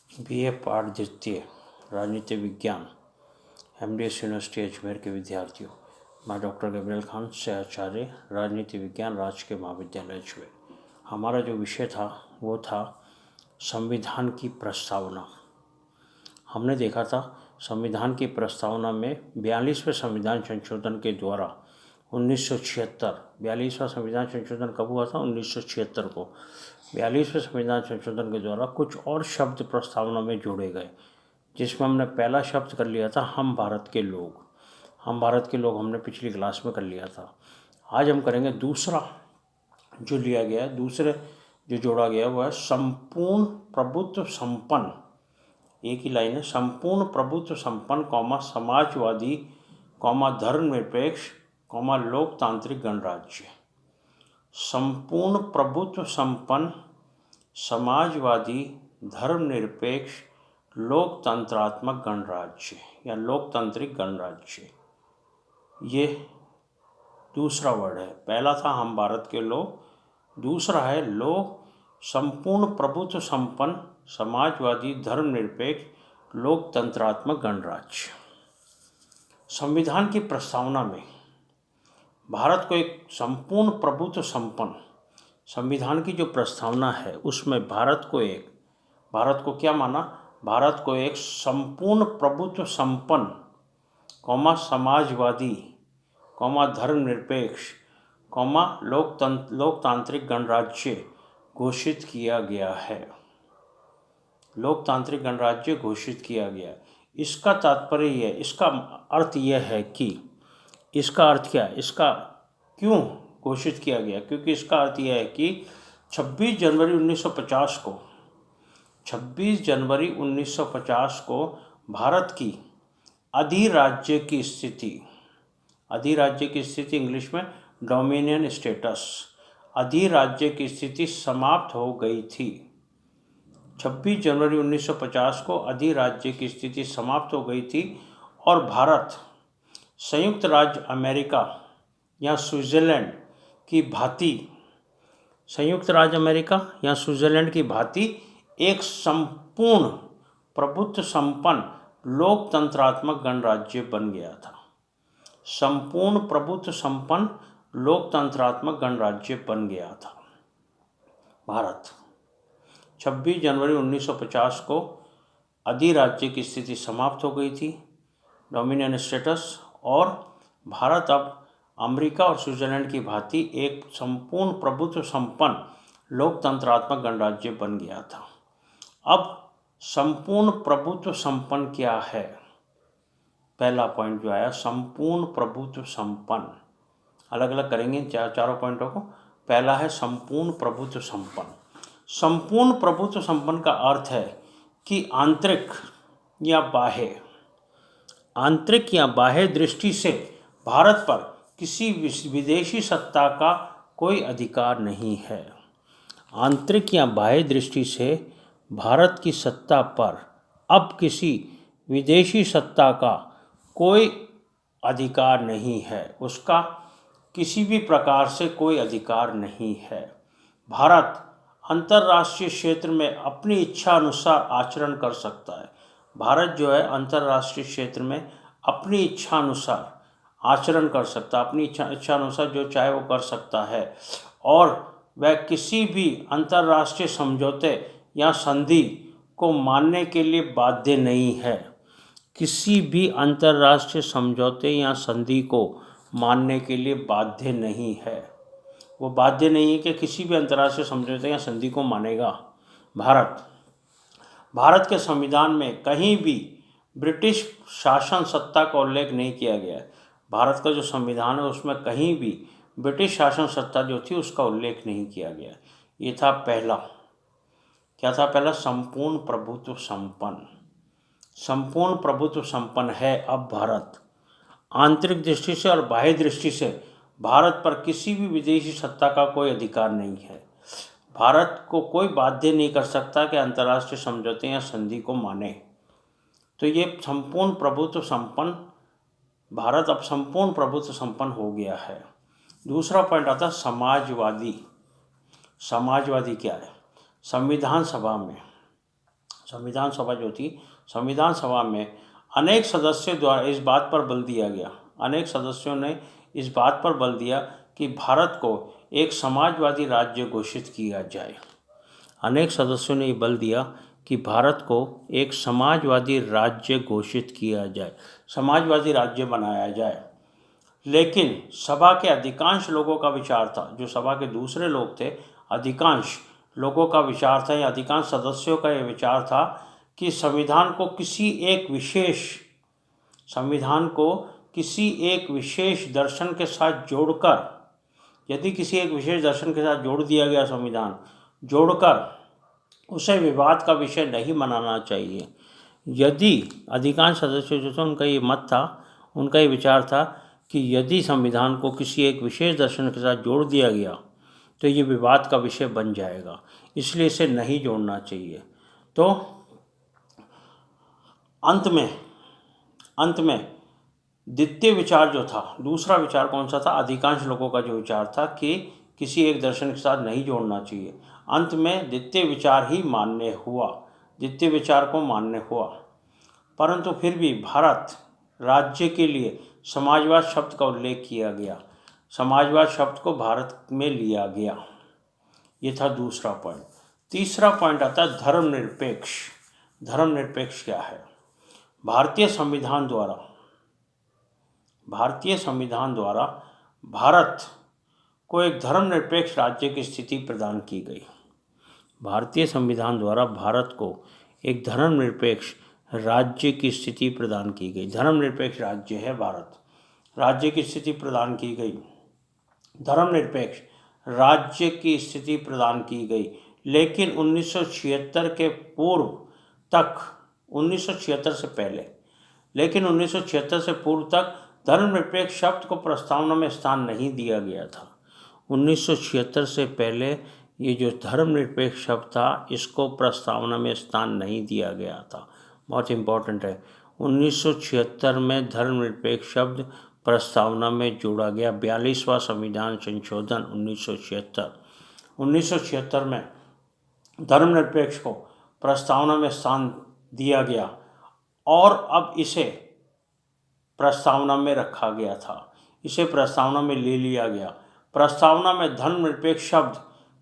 BA पाठ द्वितीय राजनीति विज्ञान MDS यूनिवर्सिटी अजमेर के विद्यार्थियों, मैं डॉक्टर गैब्रियल खान से आचार्य राजनीति विज्ञान राजकीय महाविद्यालय अजमेर। हमारा जो विषय था वो था संविधान की प्रस्तावना। हमने देखा था संविधान की प्रस्तावना में 42वें संविधान संशोधन के द्वारा 1976 42वां संविधान संशोधन कब हुआ था? 1976 को 42वें संविधान संशोधन के द्वारा कुछ और शब्द प्रस्तावना में जोड़े गए, जिसमें हमने पहला शब्द कर लिया था हम भारत के लोग। हम भारत के लोग हमने पिछली क्लास में कर लिया था। आज हम करेंगे दूसरा जो लिया गया है, दूसरे जो जोड़ा गया है वह है संपूर्ण प्रभुत्व संपन्न। एक ही लाइन है, संपूर्ण प्रभुत्व संपन्न कौमा समाजवादी कौमा धर्मनिरपेक्ष कौमा लोकतांत्रिक गणराज्य। संपूर्ण प्रभुत्व संपन्न समाजवादी धर्मनिरपेक्ष लोकतंत्रात्मक गणराज्य या लोकतांत्रिक गणराज्य, ये दूसरा वर्ड है। पहला था हम भारत के लोग, दूसरा है लोक संपूर्ण प्रभुत्व संपन्न समाजवादी धर्मनिरपेक्ष लोकतंत्रात्मक गणराज्य। संविधान की प्रस्तावना में भारत को एक संपूर्ण प्रभुत्व संपन्न संविधान की जो प्रस्तावना है उसमें भारत को क्या माना? भारत को एक संपूर्ण प्रभुत्व संपन्न कौमा समाजवादी कौमा धर्मनिरपेक्ष कौमा लोकतांत्रिक गणराज्य घोषित किया गया है। लोकतांत्रिक गणराज्य घोषित किया गया। इसका तात्पर्य यह, इसका अर्थ यह है कि इसका अर्थ क्या है, इसका क्यों घोषित किया गया? क्योंकि इसका अर्थ यह है कि 26 जनवरी 1950 को भारत की अधिराज्य की स्थिति इंग्लिश में डोमिनियन स्टेटस, अधिराज्य की स्थिति समाप्त हो गई थी। 26 जनवरी 1950 को अधिराज्य की स्थिति समाप्त हो गई थी और भारत संयुक्त राज्य अमेरिका या स्विट्ज़रलैंड की भांति एक संपूर्ण प्रभुत्व संपन्न लोकतंत्रात्मक गणराज्य बन गया था। संपूर्ण प्रभुत्व संपन्न लोकतंत्रात्मक गणराज्य बन गया था भारत। 26 जनवरी 1950 को अधिराज्य की स्थिति समाप्त हो गई थी, डोमिनियन स्टेटस, और भारत अब अमेरिका और स्विट्ज़रलैंड की भांति एक संपूर्ण प्रभुत्व संपन्न लोकतंत्रात्मक गणराज्य बन गया था। अब संपूर्ण प्रभुत्व संपन्न क्या है? पहला पॉइंट जो आया संपूर्ण प्रभुत्व संपन्न, अलग अलग करेंगे चारों पॉइंटों को। पहला है संपूर्ण प्रभुत्व संपन्न। संपूर्ण प्रभुत्व संपन्न का अर्थ है कि आंतरिक या बाह्य दृष्टि से भारत पर किसी विदेशी सत्ता का कोई अधिकार नहीं है। आंतरिक या बाह्य दृष्टि से भारत की सत्ता पर अब किसी विदेशी सत्ता का कोई अधिकार नहीं है, उसका किसी भी प्रकार से कोई अधिकार नहीं है। भारत अंतर्राष्ट्रीय क्षेत्र में अपनी इच्छा अनुसार आचरण कर सकता है। भारत जो है अंतर्राष्ट्रीय क्षेत्र में अपनी इच्छा अनुसार आचरण कर सकता है, अपनी इच्छा अनुसार जो चाहे वो कर सकता है, और वह किसी भी अंतर्राष्ट्रीय समझौते या संधि को मानने के लिए बाध्य नहीं है। किसी भी अंतर्राष्ट्रीय समझौते या संधि को मानने के लिए बाध्य नहीं है। वो बाध्य नहीं है कि किसी भी अंतर्राष्ट्रीय समझौते या संधि को मानेगा। भारत के संविधान में कहीं भी ब्रिटिश शासन सत्ता का उल्लेख नहीं किया गया है। भारत का जो संविधान है उसमें कहीं भी ब्रिटिश शासन सत्ता जो थी उसका उल्लेख नहीं किया गया। ये था पहला। क्या था पहला? संपूर्ण प्रभुत्व संपन्न। संपूर्ण प्रभुत्व संपन्न है अब भारत। आंतरिक दृष्टि से और बाह्य दृष्टि से भारत पर किसी भी विदेशी सत्ता का कोई अधिकार नहीं है। भारत को कोई बाध्य नहीं कर सकता कि अंतर्राष्ट्रीय समझौते या संधि को माने। तो ये संपूर्ण प्रभुत्व संपन्न भारत अब संपूर्ण प्रभुत्व संपन्न हो गया है। दूसरा पॉइंट आता है समाजवादी। समाजवादी क्या है? संविधान संविधान सभा जो थी, संविधान सभा में अनेक सदस्यों द्वारा इस बात पर बल दिया गया, अनेक सदस्यों ने इस बात पर बल दिया कि भारत को एक समाजवादी राज्य घोषित किया जाए। अनेक सदस्यों ने बल दिया कि भारत को एक समाजवादी राज्य घोषित किया जाए, समाजवादी राज्य बनाया जाए। लेकिन सभा के अधिकांश लोगों का विचार था, जो सभा के दूसरे लोग थे, अधिकांश लोगों का विचार था या अधिकांश सदस्यों का यह विचार था कि संविधान को किसी एक विशेष दर्शन के साथ जोड़कर, यदि किसी एक विशेष दर्शन के साथ जोड़ दिया गया संविधान, जोड़कर उसे विवाद का विषय नहीं बनाना चाहिए। यदि अधिकांश सदस्यों जो थे उनका ये मत था, उनका ये विचार था कि यदि संविधान को किसी एक विशेष दर्शन के साथ जोड़ दिया गया तो ये विवाद का विषय बन जाएगा, इसलिए इसे नहीं जोड़ना चाहिए। तो अंत में द्वितीय विचार जो था, दूसरा विचार कौन सा था? अधिकांश लोगों का जो विचार था कि किसी एक दर्शन के साथ नहीं जोड़ना चाहिए। अंत में द्वितीय विचार ही मान्य हुआ, द्वितीय विचार को मान्य हुआ। परंतु फिर भी भारत राज्य के लिए समाजवाद शब्द का उल्लेख किया गया, समाजवाद शब्द को भारत में लिया गया। ये था दूसरा पॉइंट। तीसरा पॉइंट आता है धर्मनिरपेक्ष। धर्मनिरपेक्ष क्या है? भारतीय संविधान द्वारा भारत को एक धर्मनिरपेक्ष राज्य की स्थिति प्रदान की गई। भारतीय संविधान द्वारा भारत को एक धर्मनिरपेक्ष राज्य की स्थिति प्रदान की गई। धर्मनिरपेक्ष राज्य है भारत, राज्य की स्थिति प्रदान की गई, धर्मनिरपेक्ष राज्य की स्थिति प्रदान की गई। लेकिन 1976 के पूर्व तक, 1976 से पहले, लेकिन 1976 से पूर्व तक धर्मनिरपेक्ष शब्द को प्रस्तावना में स्थान नहीं दिया गया था। 1976 से पहले ये जो धर्मनिरपेक्ष शब्द था, इसको प्रस्तावना में स्थान नहीं दिया गया था। बहुत इम्पोर्टेंट है। 1976 में धर्मनिरपेक्ष शब्द प्रस्तावना में जोड़ा गया। 42वां संविधान संशोधन 1976 में धर्मनिरपेक्ष को प्रस्तावना में स्थान दिया गया और अब इसे प्रस्तावना में रखा गया था, इसे प्रस्तावना में ले लिया गया। प्रस्तावना में धर्मनिरपेक्ष शब्द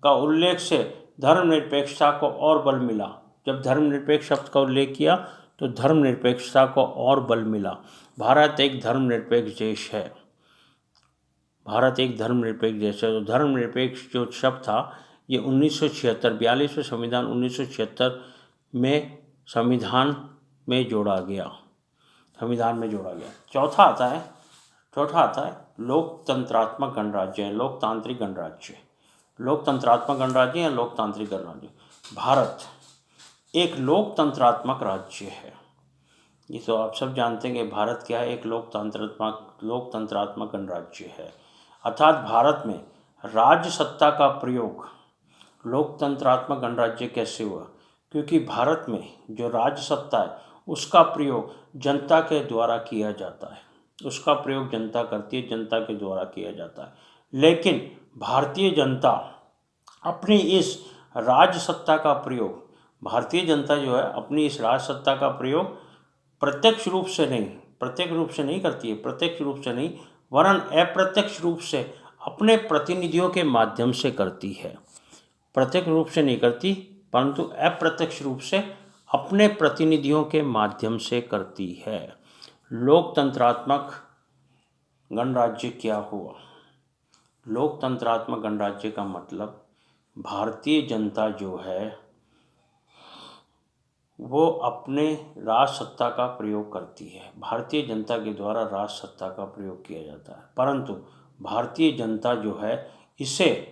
का उल्लेख से धर्मनिरपेक्षता को और बल मिला। जब धर्मनिरपेक्ष शब्द का उल्लेख किया तो धर्मनिरपेक्षता को और बल मिला। भारत एक धर्मनिरपेक्ष देश है, भारत एक धर्मनिरपेक्ष देश है। तो धर्मनिरपेक्ष जो शब्द था ये 1976, 42वें संविधान 1976 में संविधान में जोड़ा गया, संविधान में जोड़ा गया। चौथा आता है लोकतंत्रात्मक गणराज्य, लोकतांत्रिक गणराज्य, लोकतंत्रात्मक गणराज्य या लोकतांत्रिक गणराज्य। भारत एक लोकतंत्रात्मक राज्य है। ये तो आप सब जानते हैं कि भारत क्या है, एक लोकतंत्रात्मक गणराज्य है। अर्थात भारत में राज्य सत्ता का प्रयोग लोकतंत्रात्मक गणराज्य कैसे हुआ? क्योंकि भारत में जो राज्य सत्ता है उसका प्रयोग जनता के द्वारा किया जाता है, उसका प्रयोग जनता करती है, जनता के द्वारा किया जाता है। लेकिन भारतीय जनता अपनी इस राज्य सत्ता का प्रयोग, भारतीय जनता जो है अपनी इस राज्य सत्ता का प्रयोग प्रत्यक्ष रूप से नहीं करती है, प्रत्यक्ष रूप से नहीं वरन अप्रत्यक्ष रूप से अपने प्रतिनिधियों के माध्यम से करती है। प्रत्यक्ष रूप से नहीं करती परंतु अप्रत्यक्ष रूप से अपने प्रतिनिधियों के माध्यम से करती है। लोकतंत्रात्मक गणराज्य क्या हुआ? लोकतंत्रात्मक गणराज्य का मतलब भारतीय जनता जो है वो अपने राज सत्ता का प्रयोग करती है, भारतीय जनता के द्वारा राज सत्ता का प्रयोग किया जाता है। परंतु भारतीय जनता जो है इसे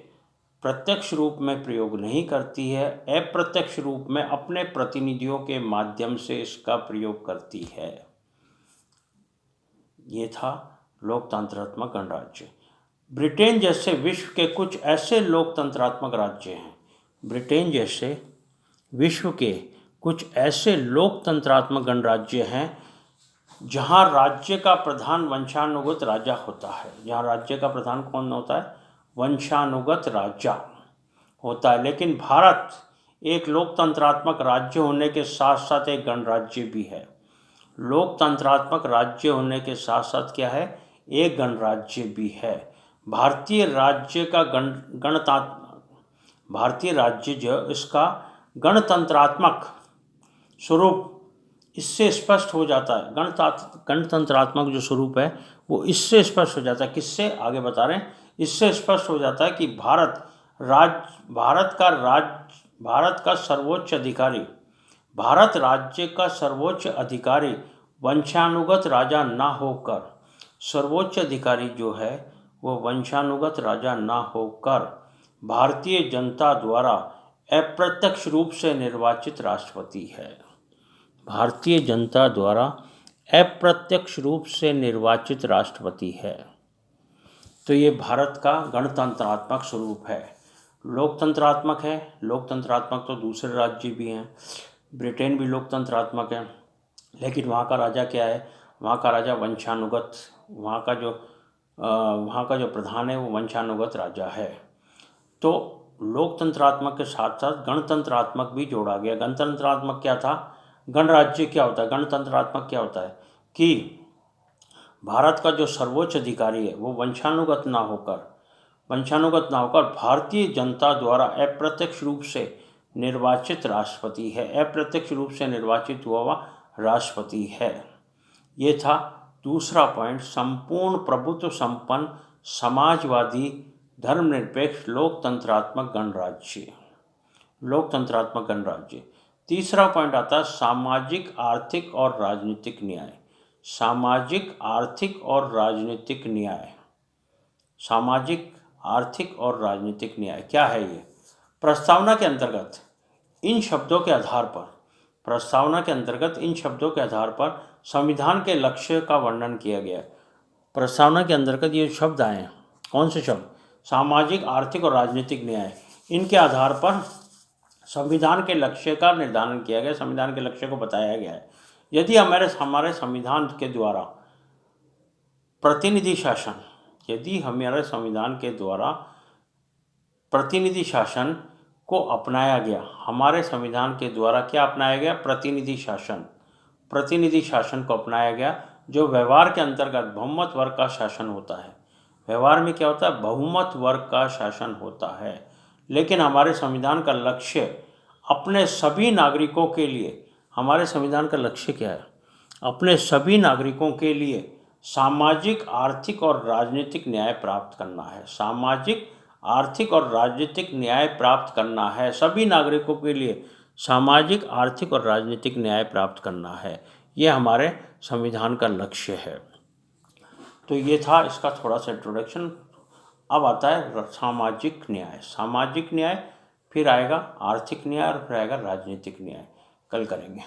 प्रत्यक्ष रूप में प्रयोग नहीं करती है, अप्रत्यक्ष रूप में अपने प्रतिनिधियों के माध्यम से इसका प्रयोग करती है। ये था लोकतंत्रात्मक गणराज्य। ब्रिटेन जैसे विश्व के कुछ ऐसे लोकतंत्रात्मक राज्य हैं, ब्रिटेन जैसे विश्व के कुछ ऐसे लोकतंत्रात्मक गणराज्य हैं जहाँ राज्य का प्रधान वंशानुगत राजा होता है। जहाँ राज्य का प्रधान कौन होता है? वंशानुगत राजा होता है। लेकिन भारत एक लोकतंत्रात्मक राज्य होने के साथ साथ एक गणराज्य भी है। लोकतंत्रात्मक राज्य होने के साथ साथ क्या है, एक गणराज्य भी है। भारतीय राज्य का भारतीय राज्य जो इसका गणतंत्रात्मक स्वरूप इससे स्पष्ट हो जाता है। गणतंत्रात्मक जो स्वरूप है वो इससे स्पष्ट हो जाता है। किससे, आगे बता रहे हैं, इससे स्पष्ट हो जाता है कि भारत राज्य का सर्वोच्च अधिकारी वंशानुगत राजा ना होकर, सर्वोच्च अधिकारी जो है वो वंशानुगत राजा ना होकर भारतीय जनता द्वारा अप्रत्यक्ष रूप से निर्वाचित राष्ट्रपति है। भारतीय जनता द्वारा अप्रत्यक्ष रूप से निर्वाचित राष्ट्रपति है। तो ये भारत का गणतंत्रात्मक स्वरूप है। लोकतंत्रात्मक है, लोकतंत्रात्मक तो दूसरे राज्य भी हैं। ब्रिटेन भी लोकतंत्रात्मक है, लेकिन वहाँ का राजा क्या है, वहाँ का राजा वंशानुगत, वहाँ का जो प्रधान है वो वंशानुगत राजा है। तो लोकतंत्रात्मक के साथ साथ गणतंत्रात्मक भी जोड़ा गया। गणतंत्रात्मक क्या था, गणराज्य क्या होता है, गणतंत्रात्मक क्या होता है कि भारत का जो सर्वोच्च अधिकारी है वो वंशानुगत ना होकर भारतीय जनता द्वारा अप्रत्यक्ष रूप से निर्वाचित राष्ट्रपति है, अप्रत्यक्ष रूप से निर्वाचित हुआ राष्ट्रपति है। ये था दूसरा पॉइंट, संपूर्ण प्रभुत्व संपन्न समाजवादी धर्मनिरपेक्ष लोकतंत्रात्मक गणराज्य। तीसरा पॉइंट आता है सामाजिक, आर्थिक और राजनीतिक न्याय। सामाजिक, आर्थिक और राजनीतिक न्याय। सामाजिक, आर्थिक और राजनीतिक न्याय क्या है ये? प्रस्तावना के अंतर्गत इन शब्दों के आधार पर संविधान के लक्ष्य का वर्णन किया गया है। प्रस्तावना के अंतर्गत ये शब्द आए हैं। कौन से शब्द? सामाजिक, आर्थिक और राजनीतिक न्याय। इनके आधार पर संविधान के लक्ष्य का निर्धारण किया गया, संविधान के लक्ष्य को बताया गया है। यदि हमारे संविधान के द्वारा प्रतिनिधि शासन को अपनाया गया, हमारे संविधान के द्वारा क्या अपनाया गया? प्रतिनिधि शासन को अपनाया गया, जो व्यवहार के अंतर्गत बहुमत वर्ग का शासन होता है। व्यवहार में क्या होता है? बहुमत वर्ग का शासन होता है। लेकिन हमारे संविधान का लक्ष्य अपने सभी नागरिकों के लिए, हमारे संविधान का लक्ष्य क्या है? अपने सभी नागरिकों के लिए सामाजिक, आर्थिक और राजनीतिक न्याय प्राप्त करना है। सामाजिक, आर्थिक और राजनीतिक न्याय प्राप्त करना है। सभी नागरिकों के लिए सामाजिक, आर्थिक और राजनीतिक न्याय प्राप्त करना है। ये हमारे संविधान का लक्ष्य है। तो ये था इसका थोड़ा सा इंट्रोडक्शन। अब आता है सामाजिक न्याय, फिर आएगा आर्थिक न्याय और फिर आएगा राजनीतिक न्याय। कल करेंगे।